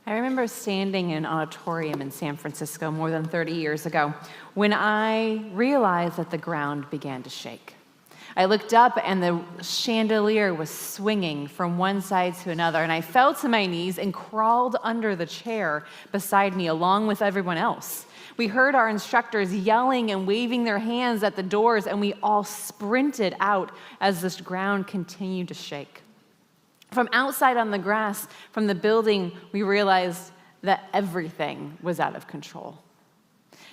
I remember standing in an auditorium in San Francisco more than 30 years ago when I realized that the ground began to shake. I looked up and the chandelier was swinging from one side to another, and I fell to my knees and crawled under the chair beside me along with everyone else. We heard our instructors yelling and waving their hands at the doors, and we all sprinted out as this ground continued to shake. From outside on the grass from the building, we realized that everything was out of control.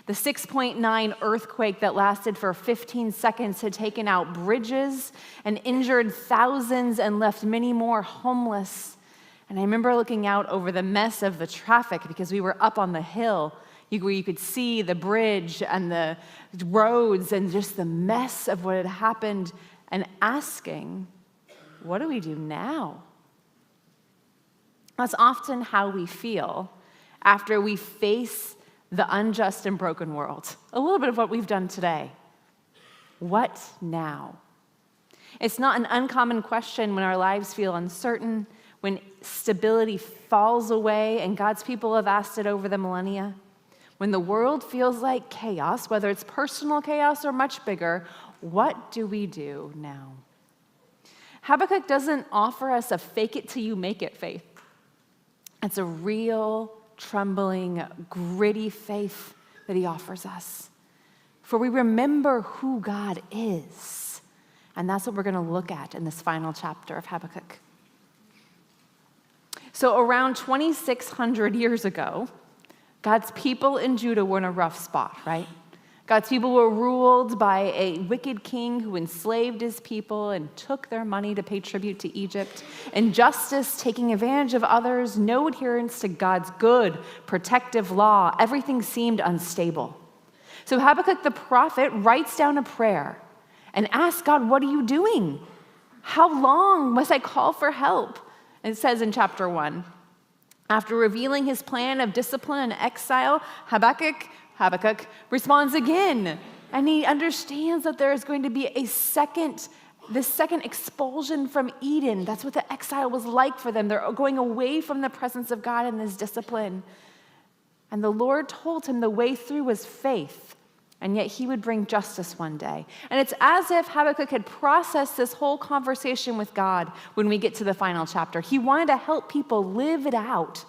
The 6.9 earthquake that lasted for 15 seconds had taken out bridges and injured thousands and left many more homeless. And I remember looking out over the mess of the traffic because we were up on the hill where you could see the bridge and the roads and just the mess of what had happened, and asking, what do we do now? That's often how we feel after we face the unjust and broken world. A little bit of what we've done today. What now? It's not an uncommon question when our lives feel uncertain, when stability falls away, and God's people have asked it over the millennia. When the world feels like chaos, whether it's personal chaos or much bigger, what do we do now? Habakkuk doesn't offer us a fake it till you make it faith. It's a real, trembling, gritty faith that he offers us. For we remember who God is. And that's what we're going to look at in this final chapter of Habakkuk. So around 2,600 years ago, God's people in Judah were in a rough spot, right? God's people were ruled by a wicked king who enslaved his people and took their money to pay tribute to Egypt. Injustice, taking advantage of others, no adherence to God's good, protective law. Everything seemed unstable. So Habakkuk the prophet writes down a prayer and asks God, what are you doing? How long must I call for help? And it says in chapter 1, after revealing his plan of discipline and exile, Habakkuk responds again, and he understands that there is going to be this second expulsion from Eden. That's what the exile was like for them. They're going away from the presence of God in this discipline. And the Lord told him the way through was faith, and yet he would bring justice one day. And it's as if Habakkuk had processed this whole conversation with God when we get to the final chapter. He wanted to help people live it out,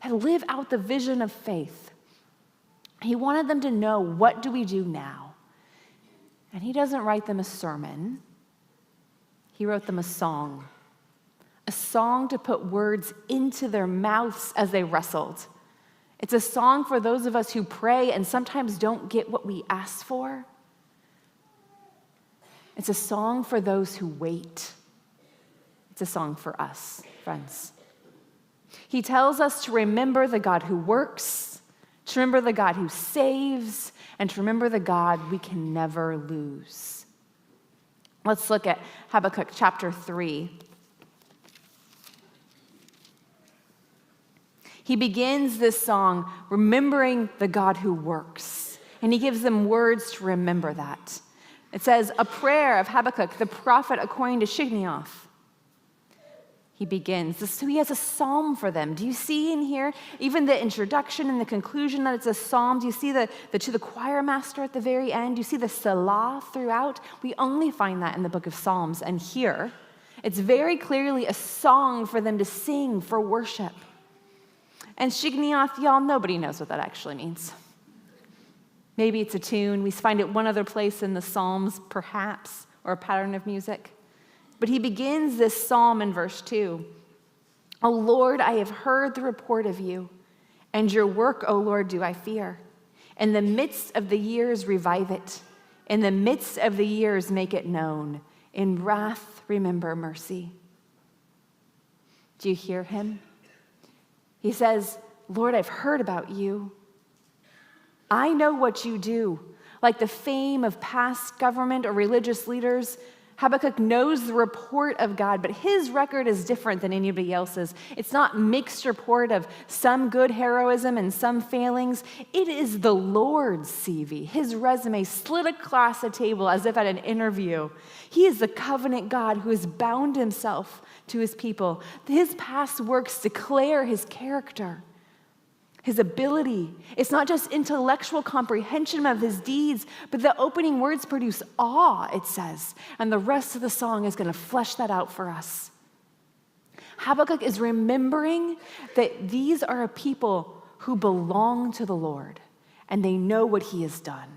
and live out the vision of faith. He wanted them to know, what do we do now? And he doesn't write them a sermon. He wrote them a song to put words into their mouths as they wrestled. It's a song for those of us who pray and sometimes don't get what we ask for. It's a song for those who wait. It's a song for us, friends. He tells us to remember the God who works, to remember the God who saves, and to remember the God we can never lose. Let's look at Habakkuk chapter 3. He begins this song remembering the God who works, and he gives them words to remember that. It says, a prayer of Habakkuk, the prophet, according to Shigionoth. He begins. So he has a psalm for them. Do you see in here, even the introduction and the conclusion, that it's a psalm? Do you see the to the choir master at the very end? Do you see the Selah throughout? We only find that in the book of Psalms. And here, it's very clearly a song for them to sing for worship. And Shigionoth, y'all, nobody knows what that actually means. Maybe it's a tune. We find it one other place in the Psalms, perhaps, or a pattern of music. But he begins this psalm in verse 2. O Lord, I have heard the report of you, and your work, O Lord, do I fear. In the midst of the years, revive it. In the midst of the years, make it known. In wrath, remember mercy. Do you hear him? He says, Lord, I've heard about you. I know what you do. Like the fame of past government or religious leaders Habakkuk knows the report of God, but his record is different than anybody else's. It's not mixed report of some good heroism and some failings. It is the Lord's CV, his resume slid across the table as if at an interview. He is the covenant God who has bound himself to his people. His past works declare his character, his ability. It's not just intellectual comprehension of his deeds, but the opening words produce awe, it says. And the rest of the song is going to flesh that out for us. Habakkuk is remembering that these are a people who belong to the Lord, and they know what he has done.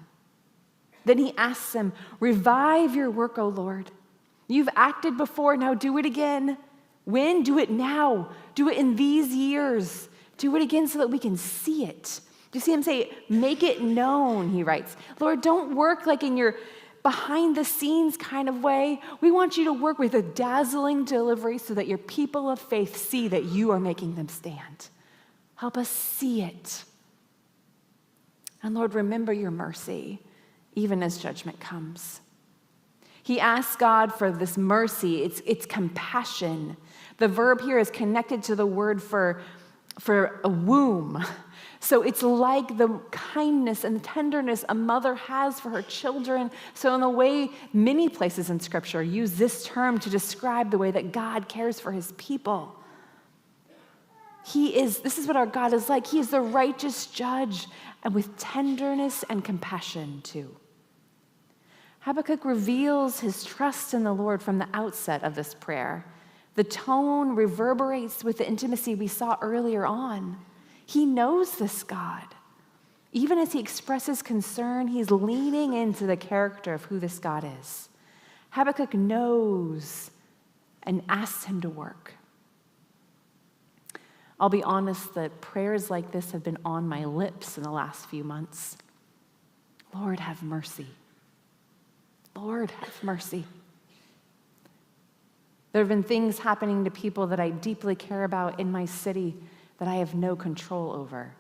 Then he asks them, revive your work, O Lord. You've acted before, now do it again. When? Do it now. Do it in these years. Do it again so that we can see it. Do you see him say, make it known, he writes. Lord, don't work like in your behind the scenes kind of way. We want you to work with a dazzling delivery so that your people of faith see that you are making them stand. Help us see it. And Lord, remember your mercy, even as judgment comes. He asks God for this mercy. It's compassion. The verb here is connected to the word for a womb. So it's like the kindness and tenderness a mother has for her children. So in a way, many places in Scripture use this term to describe the way that God cares for his people. This is what our God is like. He is the righteous judge, and with tenderness and compassion too. Habakkuk reveals his trust in the Lord from the outset of this prayer. The tone reverberates with the intimacy we saw earlier on. He knows this God. Even as he expresses concern, he's leaning into the character of who this God is. Habakkuk knows and asks him to work. I'll be honest that prayers like this have been on my lips in the last few months. Lord, have mercy. Lord, have mercy. There have been things happening to people that I deeply care about in my city that I have no control over.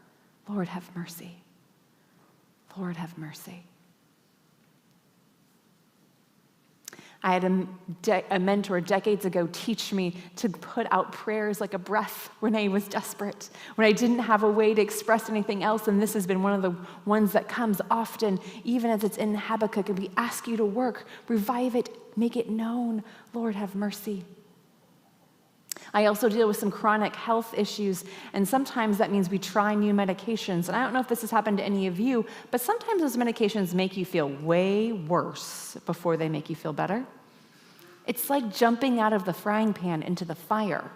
Lord, have mercy. Lord, have mercy. I had a mentor decades ago teach me to put out prayers like a breath when I was desperate, when I didn't have a way to express anything else, and this has been one of the ones that comes often, even as it's in Habakkuk, and we ask you to work, revive it, make it known. Lord, have mercy. I also deal with some chronic health issues, and sometimes that means we try new medications. And I don't know if this has happened to any of you, but sometimes those medications make you feel way worse before they make you feel better. It's like jumping out of the frying pan into the fire.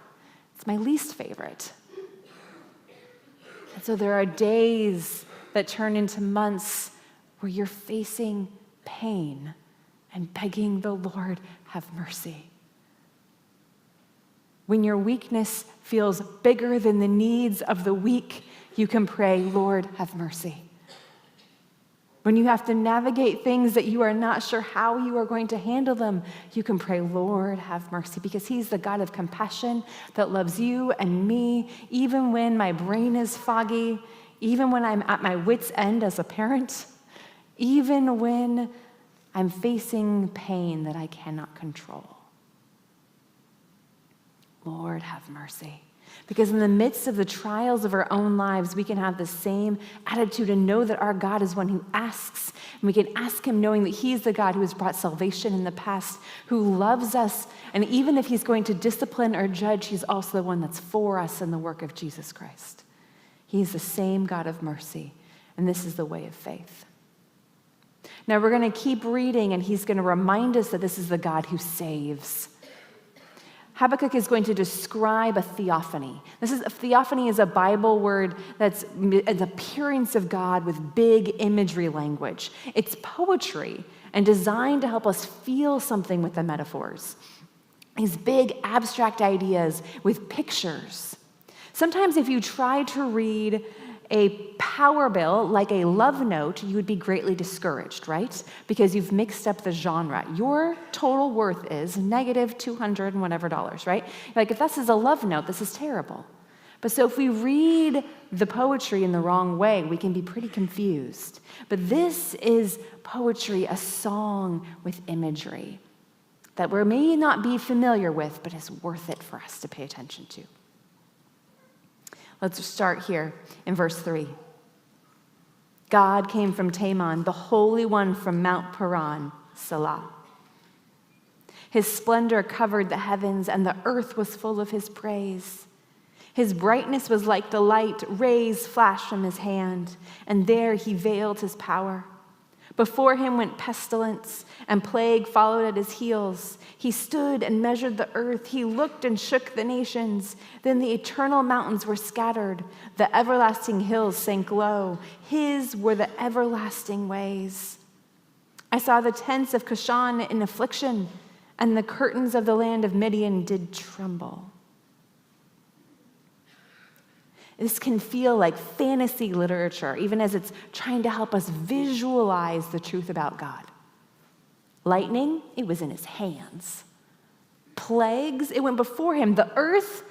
It's my least favorite. And so there are days that turn into months where you're facing pain and begging the Lord, have mercy. When your weakness feels bigger than the needs of the weak, you can pray, Lord, have mercy. When you have to navigate things that you are not sure how you are going to handle them, you can pray, Lord, have mercy, because he's the God of compassion that loves you and me, even when my brain is foggy, even when I'm at my wit's end as a parent, even when I'm facing pain that I cannot control. Lord, have mercy. Because in the midst of the trials of our own lives, we can have the same attitude and know that our God is one who asks. And we can ask him knowing that he's the God who has brought salvation in the past, who loves us. And even if he's going to discipline or judge, he's also the one that's for us in the work of Jesus Christ. He's the same God of mercy. And this is the way of faith. Now we're going to keep reading, and he's going to remind us that this is the God who saves. Habakkuk is going to describe a theophany. A theophany is a Bible word that's an appearance of God with big imagery language. It's poetry and designed to help us feel something with the metaphors. These big abstract ideas with pictures. Sometimes if you try to read a power bill like a love note, you would be greatly discouraged, right? Because you've mixed up the genre. Your total worth is negative $200 and whatever dollars, right? Like if this is a love note, this is terrible. But so if we read the poetry in the wrong way, we can be pretty confused. But this is poetry, a song with imagery. that we may not be familiar with, but is worth it for us to pay attention to. Let's start here in verse 3. God came from Teman, the Holy One from Mount Paran, Selah. His splendor covered the heavens, and the earth was full of his praise. His brightness was like the light, rays flashed from his hand, and there he veiled his power. Before him went pestilence, and plague followed at his heels. He stood and measured the earth. He looked and shook the nations. Then the eternal mountains were scattered. The everlasting hills sank low. His were the everlasting ways. I saw the tents of Cushan in affliction, and the curtains of the land of Midian did tremble. This can feel like fantasy literature, even as it's trying to help us visualize the truth about God. Lightning, it was in his hands. Plagues, it went before him. The earth,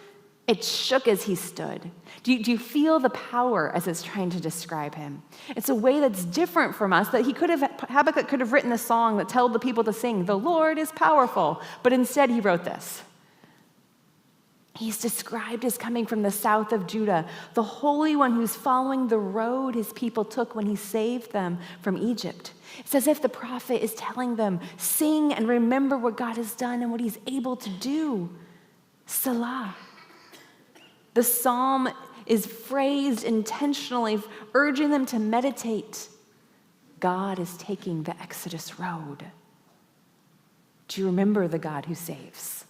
it shook as he stood. Do you feel the power as it's trying to describe him? It's a way that's different from us, that Habakkuk could have written a song that told the people to sing, "The Lord is powerful," but instead he wrote this. He's described as coming from the south of Judah, the Holy One who's following the road his people took when he saved them from Egypt. It's as if the prophet is telling them, sing and remember what God has done and what he's able to do. Selah. The psalm is phrased intentionally, urging them to meditate. God is taking the Exodus road. Do you remember the God who saves?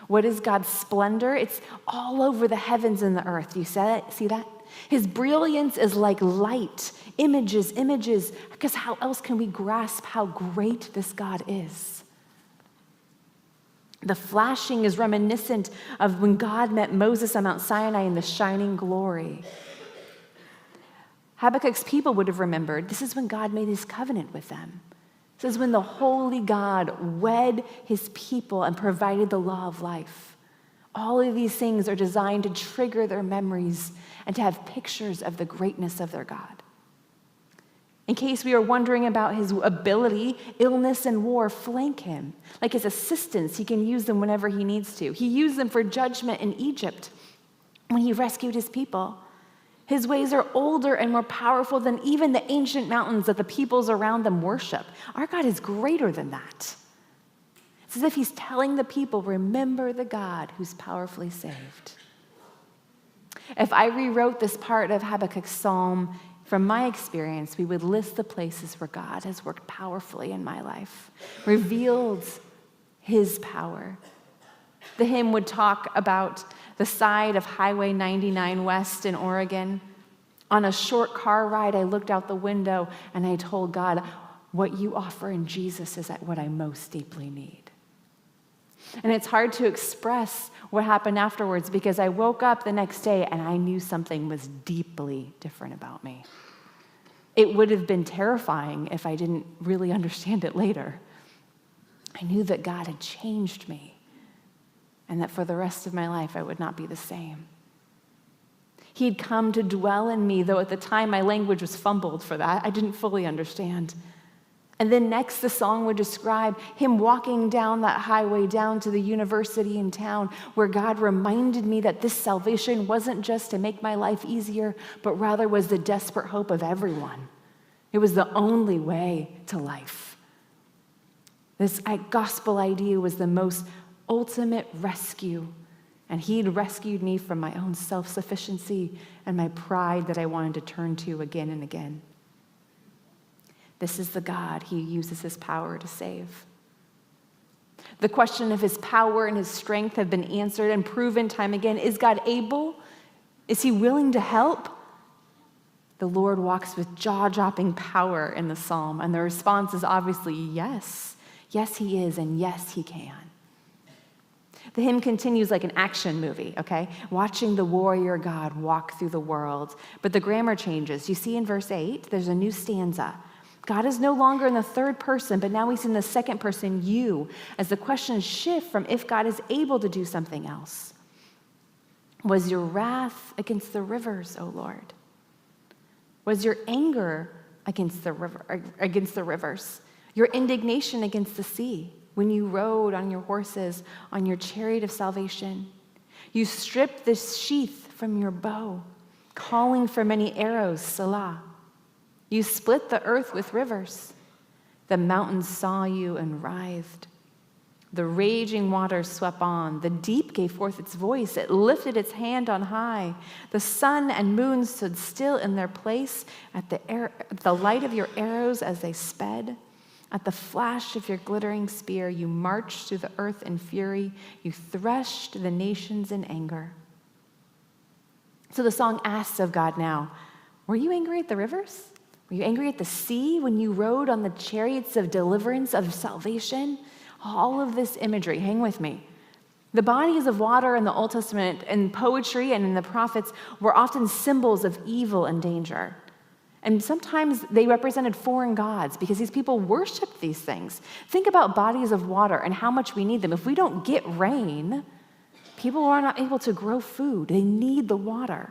What is God's splendor? It's all over the heavens and the earth. Do you see that? His brilliance is like light, images, because how else can we grasp how great this God is? The flashing is reminiscent of when God met Moses on Mount Sinai in the shining glory. Habakkuk's people would have remembered this is when God made his covenant with them. This is when the holy God wed his people and provided the law of life. All of these things are designed to trigger their memories and to have pictures of the greatness of their God. In case we are wondering about his ability, illness and war flank him. Like his assistants, he can use them whenever he needs to. He used them for judgment in Egypt when he rescued his people. His ways are older and more powerful than even the ancient mountains that the peoples around them worship. Our God is greater than that. It's as if he's telling the people, remember the God who's powerfully saved. If I rewrote this part of Habakkuk's psalm, from my experience, we would list the places where God has worked powerfully in my life, revealed his power. The hymn would talk about the side of Highway 99 West in Oregon. On a short car ride, I looked out the window and I told God, what you offer in Jesus is what I most deeply need. And it's hard to express what happened afterwards because I woke up the next day and I knew something was deeply different about me. It would have been terrifying if I didn't really understand it later. I knew that God had changed me, and that for the rest of my life, I would not be the same. He'd come to dwell in me, though at the time my language was fumbled for that. I didn't fully understand. And then next, the song would describe him walking down that highway down to the university in town where God reminded me that this salvation wasn't just to make my life easier, but rather was the desperate hope of everyone. It was the only way to life. This gospel idea was the most ultimate rescue, and he'd rescued me from my own self-sufficiency and my pride that I wanted to turn to again and again. This is the God he uses his power to save. The question of his power and his strength have been answered and proven time again. Is God able? Is he willing to help? The Lord walks with jaw-dropping power in the psalm, and the response is obviously yes. Yes, he is, and yes, he can. The hymn continues like an action movie, okay? Watching the warrior God walk through the world. But the grammar changes. You see in verse 8, there's a new stanza. God is no longer in the third person, but now he's in the second person, you, as the questions shift from if God is able to do something else. Was your wrath against the rivers, O Lord? Was your anger against the rivers? Your indignation against the sea? when you rode on your horses, on your chariot of salvation. You stripped the sheath from your bow, calling for many arrows, Selah. You split the earth with rivers. The mountains saw you and writhed. The raging waters swept on. The deep gave forth its voice. It lifted its hand on high. The sun and moon stood still in their place at the light of your arrows as they sped. At the flash of your glittering spear, you marched through the earth in fury. You threshed the nations in anger. So the song asks of God now, were you angry at the rivers? Were you angry at the sea when you rode on the chariots of deliverance, of salvation? All of this imagery, hang with me. The bodies of water in the Old Testament, in poetry and in the prophets, were often symbols of evil and danger. And sometimes they represented foreign gods because these people worshiped these things. Think about bodies of water and how much we need them. If we don't get rain, people are not able to grow food. They need the water.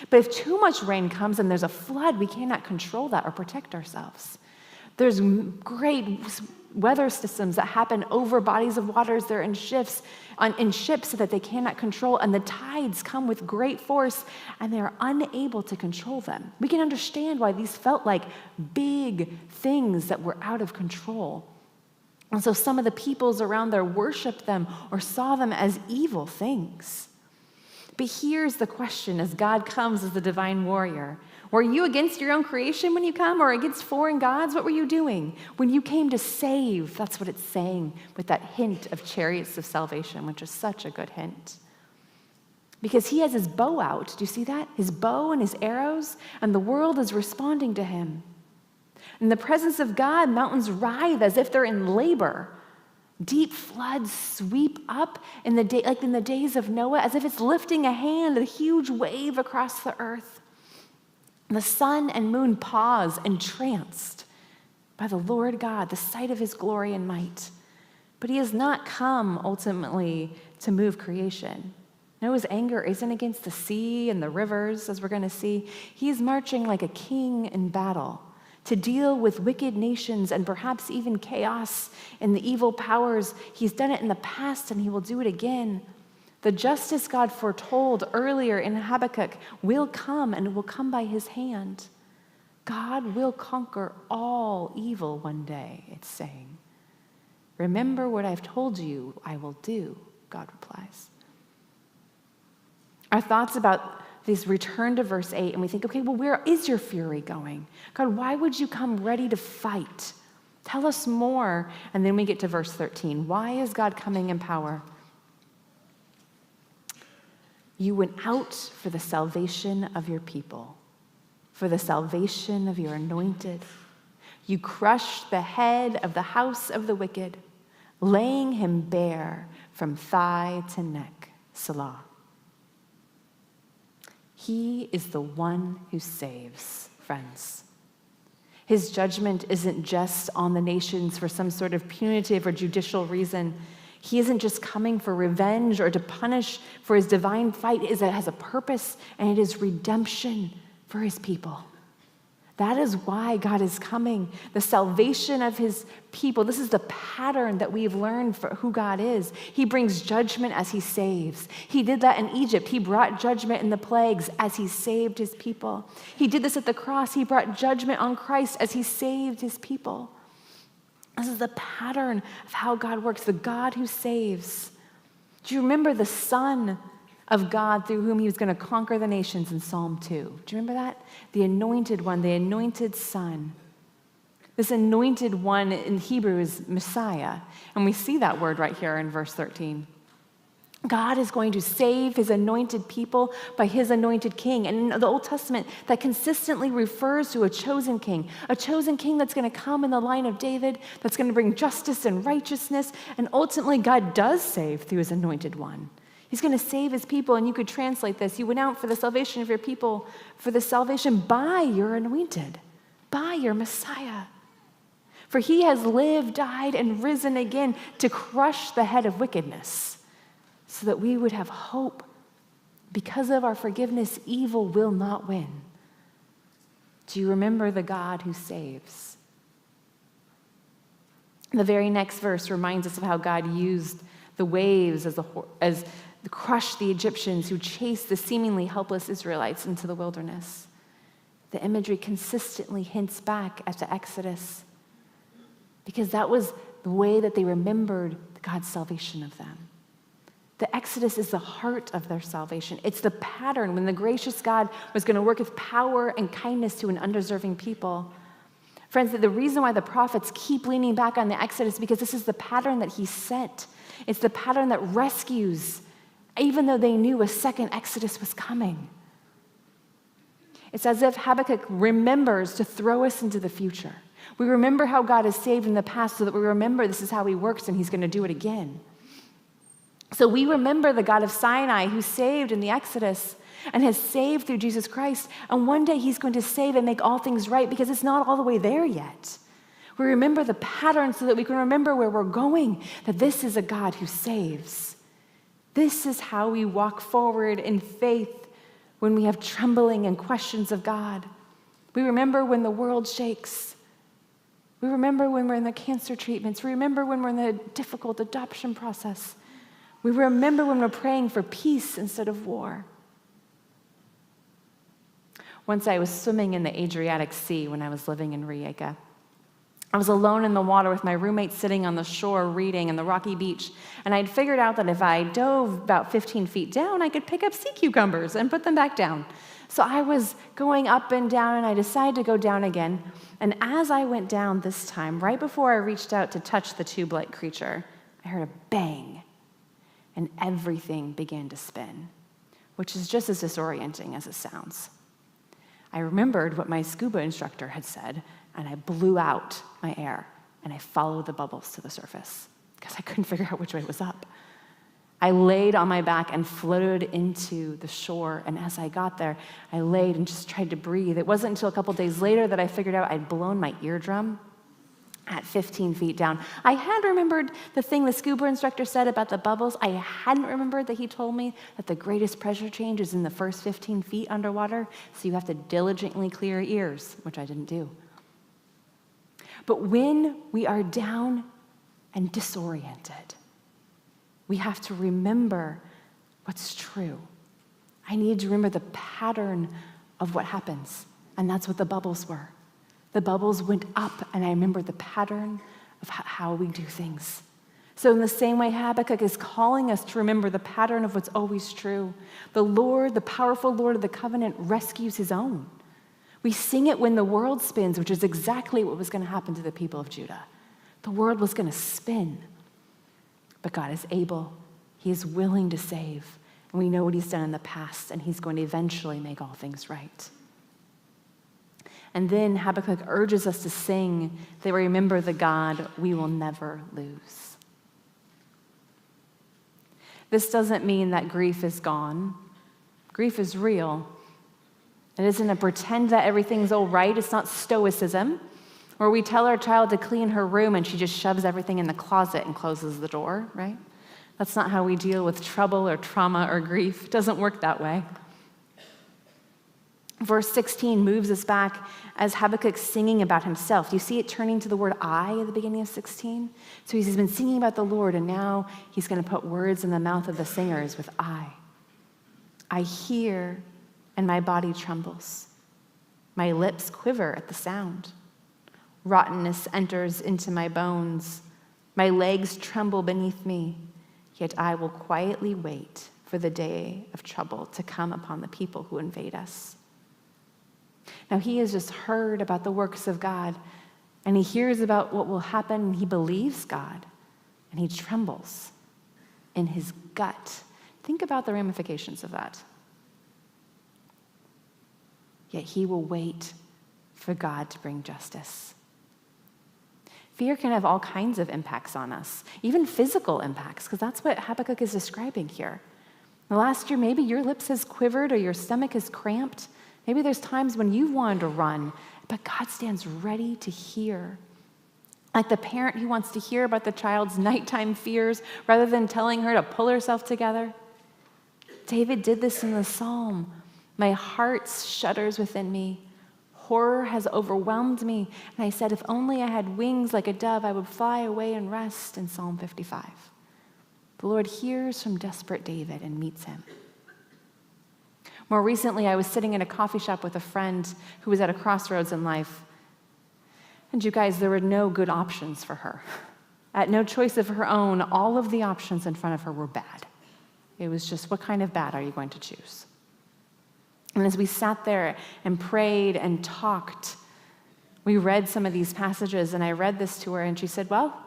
But if too much rain comes and there's a flood, we cannot control that or protect ourselves. There's great weather systems that happen over bodies of waters. They're in ships so that they cannot control, and the tides come with great force, and they're unable to control them. We can understand why these felt like big things that were out of control. And so some of the peoples around there worshiped them or saw them as evil things. But here's the question as God comes as the divine warrior. Were you against your own creation when you come, or against foreign gods? What were you doing? When you came to save, that's what it's saying with that hint of chariots of salvation, which is such a good hint. Because he has his bow out. Do you see that? His bow and his arrows, and the world is responding to him. In the presence of God, mountains writhe as if they're in labor. Deep floods sweep up like in the days of Noah, as if it's lifting a hand, a huge wave across the earth. The sun and moon pause, entranced by the Lord God, the sight of his glory and might. But he has not come ultimately to move creation. Noah's anger isn't against the sea and the rivers, as we're going to see. He's marching like a king in battle to deal with wicked nations and perhaps even chaos and the evil powers. He's done it in the past, and he will do it again. The justice God foretold earlier in Habakkuk will come, and it will come by his hand. God will conquer all evil one day, it's saying. Remember what I've told you I will do, God replies. Our thoughts about this return to verse 8, and we think, okay, well, where is your fury going? God, why would you come ready to fight? Tell us more. And then we get to verse 13. Why is God coming in power? You went out for the salvation of your people, for the salvation of your anointed. You crushed the head of the house of the wicked, laying him bare from thigh to neck. Selah. He is the one who saves, friends. His judgment isn't just on the nations for some sort of punitive or judicial reason. He isn't just coming for revenge or to punish for his divine fight. It has a purpose, and it is redemption for his people. That is why God is coming, the salvation of his people. This is the pattern that we've learned for who God is. He brings judgment as he saves. He did that in Egypt. He brought judgment in the plagues as he saved his people. He did this at the cross. He brought judgment on Christ as he saved his people. This is the pattern of how God works, the God who saves. Do you remember the Son of God through whom he was going to conquer the nations in Psalm 2? Do you remember that? The anointed one, the anointed Son. This anointed one in Hebrew is Messiah. And we see that word right here in verse 13. God is going to save his anointed people by his anointed king. And in the Old Testament, that consistently refers to a chosen king that's going to come in the line of David, that's going to bring justice and righteousness. And ultimately, God does save through his anointed one. He's going to save his people, and you could translate this. You went out for the salvation of your people, for the salvation by your anointed, by your Messiah. For he has lived, died, and risen again to crush the head of wickedness, so that we would have hope. Because of our forgiveness, evil will not win. Do you remember the God who saves? The very next verse reminds us of how God used the waves as to crush the Egyptians who chased the seemingly helpless Israelites into the wilderness. The imagery consistently hints back at the Exodus because that was the way that they remembered God's salvation of them. The Exodus is the heart of their salvation. It's the pattern when the gracious God was going to work with power and kindness to an undeserving people. Friends, the reason why the prophets keep leaning back on the Exodus is because this is the pattern that he set. It's the pattern that rescues, even though they knew a second Exodus was coming. It's as if Habakkuk remembers to throw us into the future. We remember how God has saved in the past so that we remember this is how he works and he's going to do it again. So we remember the God of Sinai who saved in the Exodus and has saved through Jesus Christ. And one day he's going to save and make all things right because it's not all the way there yet. We remember the pattern so that we can remember where we're going, that this is a God who saves. This is how we walk forward in faith when we have trembling and questions of God. We remember when the world shakes. We remember when we're in the cancer treatments. We remember when we're in the difficult adoption process. We remember when we're praying for peace instead of war. Once I was swimming in the Adriatic Sea when I was living in Rijeka. I was alone in the water with my roommate sitting on the shore reading in the rocky beach, and I'd figured out that if I dove about 15 feet down, I could pick up sea cucumbers and put them back down. So I was going up and down, and I decided to go down again. And as I went down this time, right before I reached out to touch the tube-like creature, I heard a bang, and everything began to spin, which is just as disorienting as it sounds. I remembered what my scuba instructor had said, and I blew out my air, and I followed the bubbles to the surface because I couldn't figure out which way was up. I laid on my back and floated into the shore, and as I got there, I laid and just tried to breathe. It wasn't until a couple days later that I figured out I'd blown my eardrum at 15 feet down. I had remembered the thing the scuba instructor said about the bubbles. I hadn't remembered that he told me that the greatest pressure change is in the first 15 feet underwater, so you have to diligently clear your ears, which I didn't do. But when we are down and disoriented, we have to remember what's true. I need to remember the pattern of what happens, and that's what the bubbles were. The bubbles went up, and I remember the pattern of how we do things. So in the same way, Habakkuk is calling us to remember the pattern of what's always true. The Lord, the powerful Lord of the covenant, rescues his own. We sing it when the world spins, which is exactly what was going to happen to the people of Judah. The world was going to spin. But God is able. He is willing to save. And we know what he's done in the past, and he's going to eventually make all things right. And then Habakkuk urges us to sing that we remember the God we will never lose. This doesn't mean that grief is gone. Grief is real. It isn't a pretend that everything's all right. It's not stoicism, where we tell our child to clean her room and she just shoves everything in the closet and closes the door, right? That's not how we deal with trouble or trauma or grief. It doesn't work that way. Verse 16 moves us back as Habakkuk's singing about himself. You see it turning to the word I at the beginning of 16? So he's been singing about the Lord, and now he's going to put words in the mouth of the singers with I. I hear, and my body trembles. My lips quiver at the sound. Rottenness enters into my bones. My legs tremble beneath me. Yet I will quietly wait for the day of trouble to come upon the people who invade us. Now, he has just heard about the works of God, and he hears about what will happen, and he believes God, and he trembles in his gut. Think about the ramifications of that. Yet he will wait for God to bring justice. Fear can have all kinds of impacts on us, even physical impacts, because that's what Habakkuk is describing here. The last year, maybe your lips has quivered or your stomach is cramped. Maybe there's times when you've wanted to run, but God stands ready to hear. Like the parent who wants to hear about the child's nighttime fears rather than telling her to pull herself together. David did this in the psalm. My heart shudders within me. Horror has overwhelmed me. And I said, if only I had wings like a dove, I would fly away and rest in Psalm 55. The Lord hears from desperate David and meets him. More recently, I was sitting in a coffee shop with a friend who was at a crossroads in life. And you guys, there were no good options for her. At no choice of her own, all of the options in front of her were bad. It was just, what kind of bad are you going to choose? And as we sat there and prayed and talked, we read some of these passages, and I read this to her, and she said, well,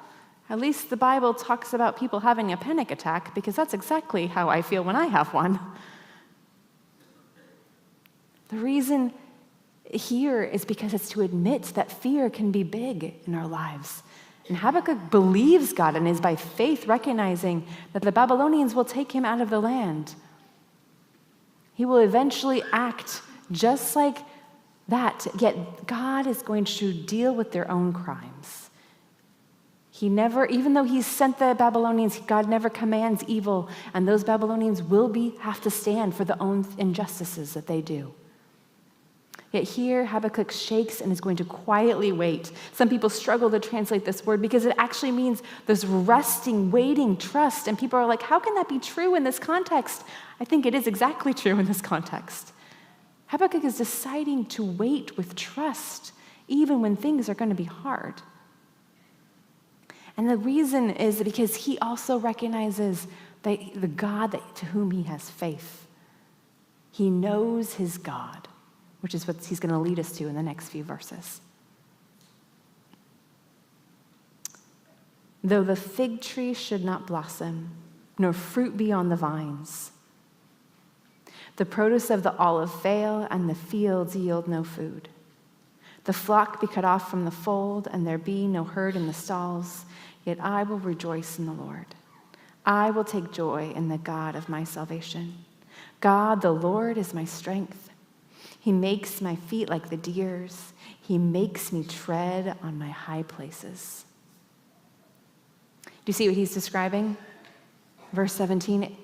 at least the Bible talks about people having a panic attack, because that's exactly how I feel when I have one. The reason here is because it's to admit that fear can be big in our lives. And Habakkuk believes God and is by faith recognizing that the Babylonians will take him out of the land. He will eventually act just like that, yet God is going to deal with their own crimes. Even though he sent the Babylonians, God never commands evil, and those Babylonians will have to stand for their own injustices that they do. Yet here, Habakkuk shakes and is going to quietly wait. Some people struggle to translate this word because it actually means this resting, waiting, trust. And people are like, how can that be true in this context? I think it is exactly true in this context. Habakkuk is deciding to wait with trust, even when things are going to be hard. And the reason is because he also recognizes the God to whom he has faith. He knows his God, which is what he's going to lead us to in the next few verses. Though the fig tree should not blossom, nor fruit be on the vines, the produce of the olive fail, and the fields yield no food, the flock be cut off from the fold, and there be no herd in the stalls, yet I will rejoice in the Lord. I will take joy in the God of my salvation. God, the Lord, is my strength. He makes my feet like the deer's. He makes me tread on my high places. Do you see what he's describing? Verse 17,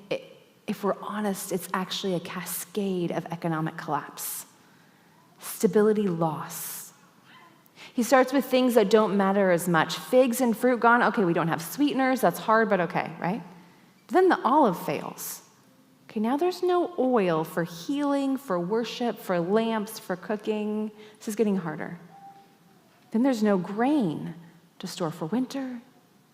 if we're honest, it's actually a cascade of economic collapse, stability loss. He starts with things that don't matter as much. Figs and fruit gone. Okay, we don't have sweeteners. That's hard, but okay, right? But then the olive fails. Okay, now there's no oil for healing, for worship, for lamps, for cooking. This is getting harder. Then there's no grain to store for winter,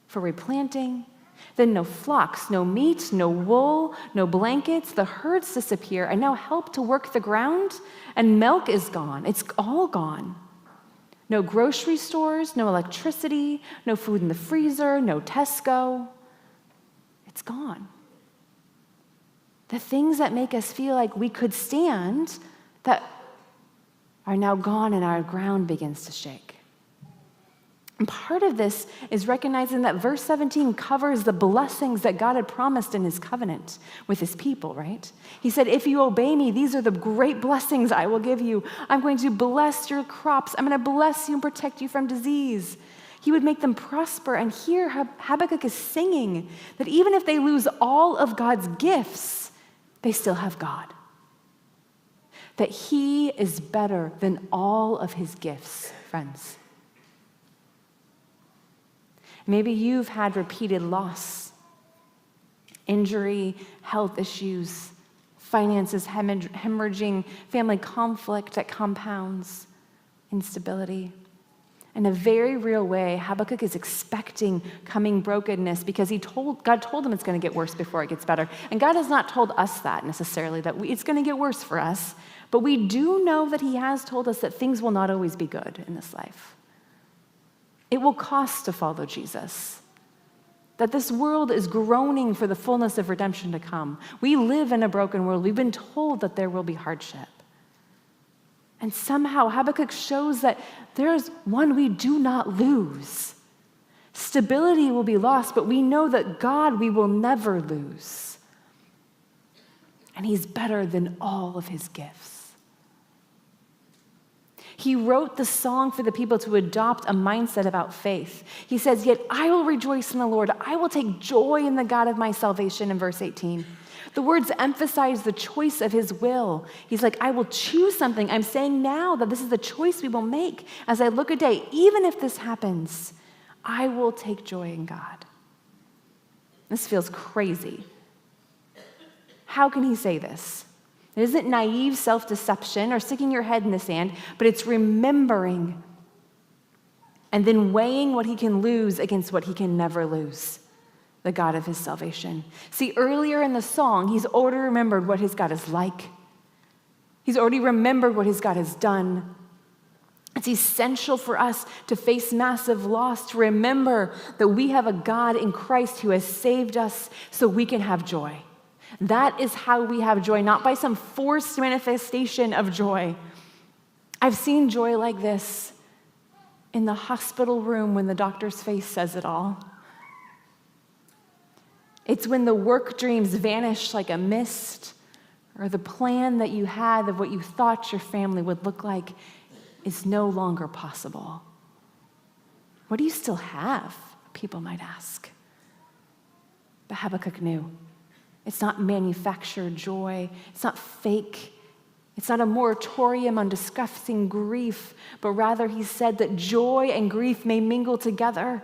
for replanting. Then no flocks, no meat, no wool, no blankets. The herds disappear, and now help to work the ground, and milk is gone. It's all gone. No grocery stores, no electricity, no food in the freezer, no Tesco. It's gone. The things that make us feel like we could stand that are now gone, and our ground begins to shake. And part of this is recognizing that verse 17 covers the blessings that God had promised in his covenant with his people, right? He said, if you obey me, these are the great blessings I will give you. I'm going to bless your crops. I'm going to bless you and protect you from disease. He would make them prosper. And here Habakkuk is singing that even if they lose all of God's gifts, they still have God. That he is better than all of his gifts, friends. Maybe you've had repeated loss, injury, health issues, finances hemorrhaging, family conflict that compounds, instability. In a very real way, Habakkuk is expecting coming brokenness because God told him it's going to get worse before it gets better. And God has not told us that necessarily, that it's going to get worse for us. But we do know that he has told us that things will not always be good in this life. It will cost to follow Jesus. That this world is groaning for the fullness of redemption to come. We live in a broken world. We've been told that there will be hardship. And somehow Habakkuk shows that there's one we do not lose. Stability will be lost, but we know that God we will never lose. And he's better than all of his gifts. He wrote the song for the people to adopt a mindset about faith. He says, "Yet I will rejoice in the Lord. I will take joy in the God of my salvation," in verse 18. The words emphasize the choice of his will. He's like, I will choose something. I'm saying now that this is the choice we will make. As I look a day, even if this happens, I will take joy in God. This feels crazy. How can he say this? It isn't naive self-deception or sticking your head in the sand, but it's remembering and then weighing what he can lose against what he can never lose, the God of his salvation. See, earlier in the song, he's already remembered what his God is like. He's already remembered what his God has done. It's essential for us to face massive loss, to remember that we have a God in Christ who has saved us so we can have joy. That is how we have joy, not by some forced manifestation of joy. I've seen joy like this in the hospital room when the doctor's face says it all. It's when the work dreams vanish like a mist, or the plan that you had of what you thought your family would look like is no longer possible. What do you still have? People might ask. But Habakkuk knew. It's not manufactured joy. It's not fake. It's not a moratorium on discussing grief, but rather he said that joy and grief may mingle together,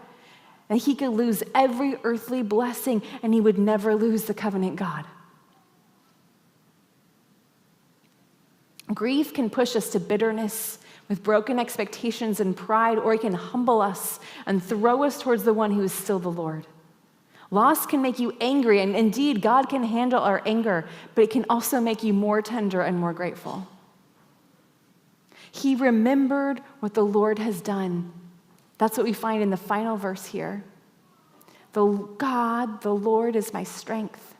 and he could lose every earthly blessing, and he would never lose the covenant God. Grief can push us to bitterness with broken expectations and pride, or it can humble us and throw us towards the one who is still the Lord. Loss can make you angry, and indeed, God can handle our anger, but it can also make you more tender and more grateful. He remembered what the Lord has done. That's what we find in the final verse here. The Lord is my strength.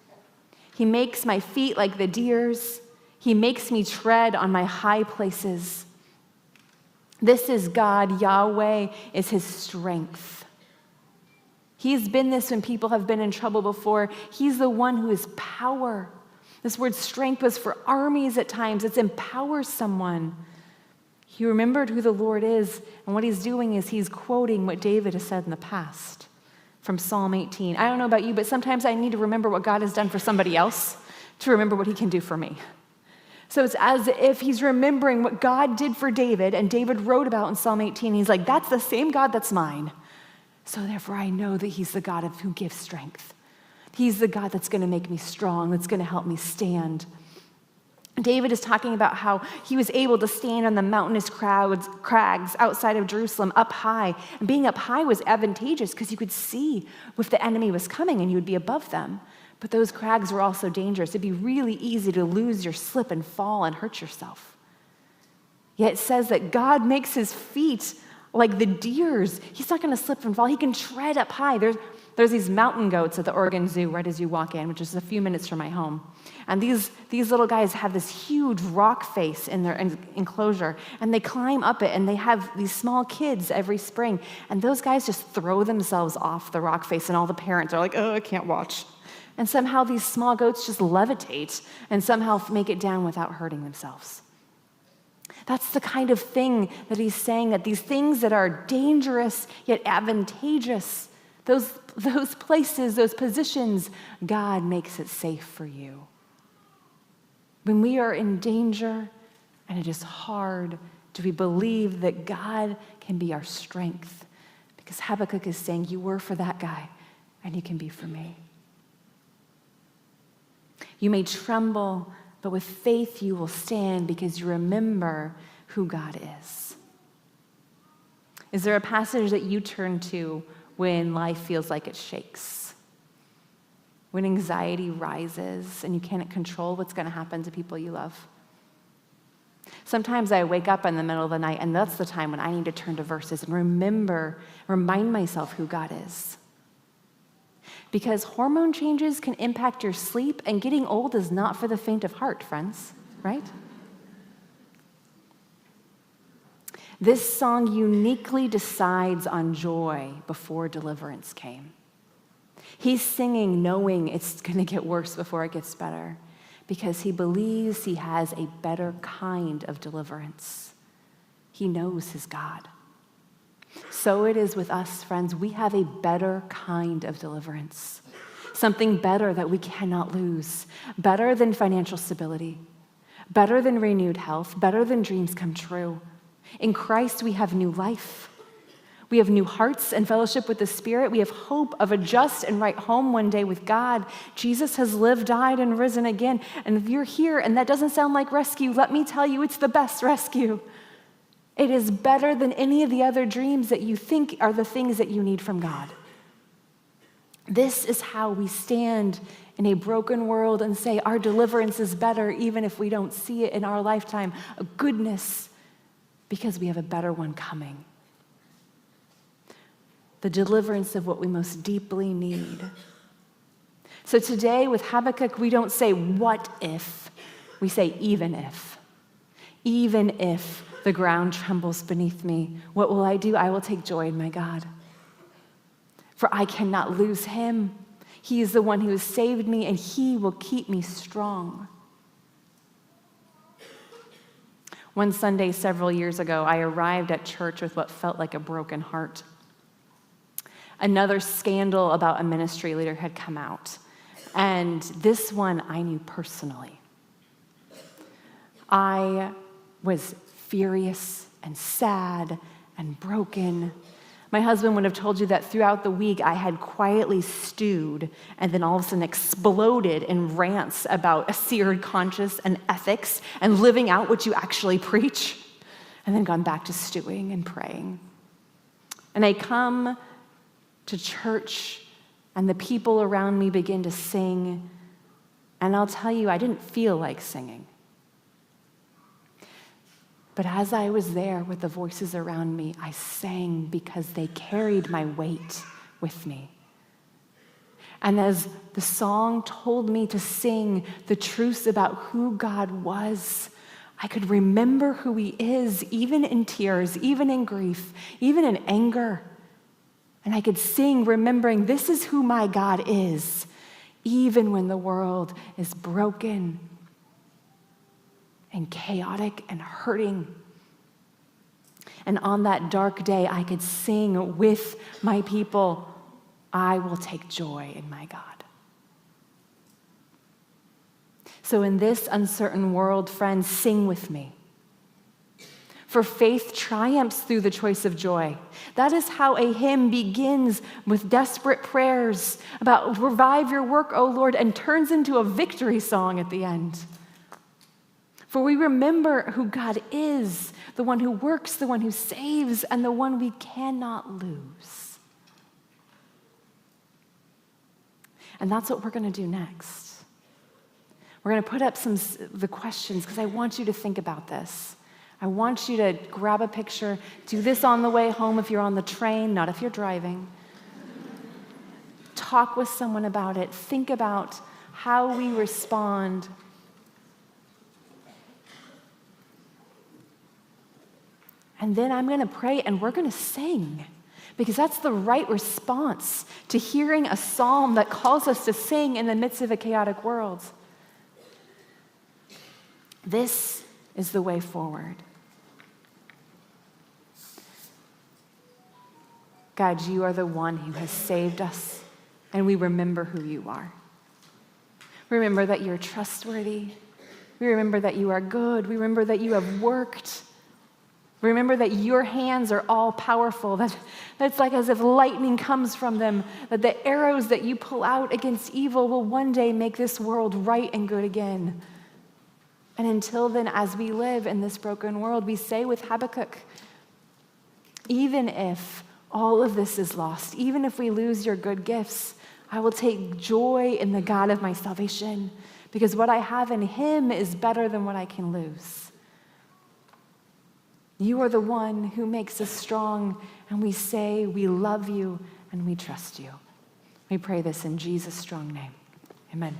He makes my feet like the deer's. He makes me tread on my high places. This is God. Yahweh is his strength. He's been this when people have been in trouble before. He's the one who is power. This word strength was for armies at times. It empowers someone. He remembered who the Lord is, and what he's doing is he's quoting what David has said in the past from Psalm 18. I don't know about you, but sometimes I need to remember what God has done for somebody else to remember what he can do for me. So it's as if he's remembering what God did for David, and David wrote about in Psalm 18. He's like, that's the same God that's mine. So therefore, I know that he's the God who gives strength. He's the God that's going to make me strong, that's going to help me stand. David is talking about how he was able to stand on the mountainous crags outside of Jerusalem up high. And being up high was advantageous because you could see if the enemy was coming and you would be above them. But those crags were also dangerous. It'd be really easy to lose your slip and fall and hurt yourself. Yet it says that God makes his feet like the deer's. He's not going to slip and fall. He can tread up high. There's these mountain goats at the Oregon Zoo right as you walk in, which is a few minutes from my home. And these little guys have this huge rock face in their enclosure, and they climb up it, and they have these small kids every spring. And those guys just throw themselves off the rock face, and all the parents are like, oh, I can't watch. And somehow these small goats just levitate and somehow make it down without hurting themselves. That's the kind of thing that he's saying, that these things that are dangerous yet advantageous, those places, those positions, God makes it safe for you. When we are in danger and it is hard, do we believe that God can be our strength? Because Habakkuk is saying, you were for that guy and you can be for me. You may tremble, but with faith you will stand because you remember who God is. Is there a passage that you turn to when life feels like it shakes? When anxiety rises and you can't control what's going to happen to people you love? Sometimes I wake up in the middle of the night, and that's the time when I need to turn to verses and remind myself who God is. Because hormone changes can impact your sleep, and getting old is not for the faint of heart, friends, right? This song uniquely decides on joy before deliverance came. He's singing knowing it's going to get worse before it gets better, because he believes he has a better kind of deliverance. He knows his God. So it is with us, friends. We have a better kind of deliverance, something better that we cannot lose, better than financial stability, better than renewed health, better than dreams come true. In Christ, we have new life. We have new hearts and fellowship with the Spirit. We have hope of a just and right home one day with God. Jesus has lived, died, and risen again. And if you're here and that doesn't sound like rescue, let me tell you, it's the best rescue. It is better than any of the other dreams that you think are the things that you need from God. This is how we stand in a broken world and say our deliverance is better even if we don't see it in our lifetime. A goodness, because we have a better one coming. The deliverance of what we most deeply need. So today with Habakkuk, we don't say, what if? We say, even if. Even if the ground trembles beneath me, what will I do? I will take joy in my God. For I cannot lose him. He is the one who has saved me, and he will keep me strong. One Sunday several years ago, I arrived at church with what felt like a broken heart. Another scandal about a ministry leader had come out, and this one I knew personally. I was furious and sad and broken. My husband would have told you that throughout the week I had quietly stewed and then all of a sudden exploded in rants about a seared conscience and ethics and living out what you actually preach, and then gone back to stewing and praying. And I come to church, and the people around me begin to sing, and I'll tell you, I didn't feel like singing. But as I was there with the voices around me, I sang because they carried my weight with me. And as the song told me to sing the truths about who God was, I could remember who he is, even in tears, even in grief, even in anger. And I could sing remembering this is who my God is, even when the world is broken and chaotic and hurting. And on that dark day, I could sing with my people, I will take joy in my God. So in this uncertain world, friends, sing with me. For faith triumphs through the choice of joy. That is how a hymn begins with desperate prayers about revive your work, O Lord, and turns into a victory song at the end. For we remember who God is, the one who works, the one who saves, and the one we cannot lose. And that's what we're going to do next. We're going to put up the questions because I want you to think about this. I want you to grab a picture, do this on the way home if you're on the train, not if you're driving. Talk with someone about it. Think about how we respond. And then I'm going to pray and we're going to sing, because that's the right response to hearing a psalm that calls us to sing in the midst of a chaotic world. This is the way forward. God, you are the one who has saved us, and we remember who you are. Remember that you're trustworthy. We remember that you are good. We remember that you have worked. Remember that your hands are all powerful, that it's like as if lightning comes from them, that the arrows that you pull out against evil will one day make this world right and good again. And until then, as we live in this broken world, we say with Habakkuk, even if all of this is lost, even if we lose your good gifts, I will take joy in the God of my salvation, because what I have in him is better than what I can lose. You are the one who makes us strong, and we say we love you and we trust you. We pray this in Jesus' strong name. Amen.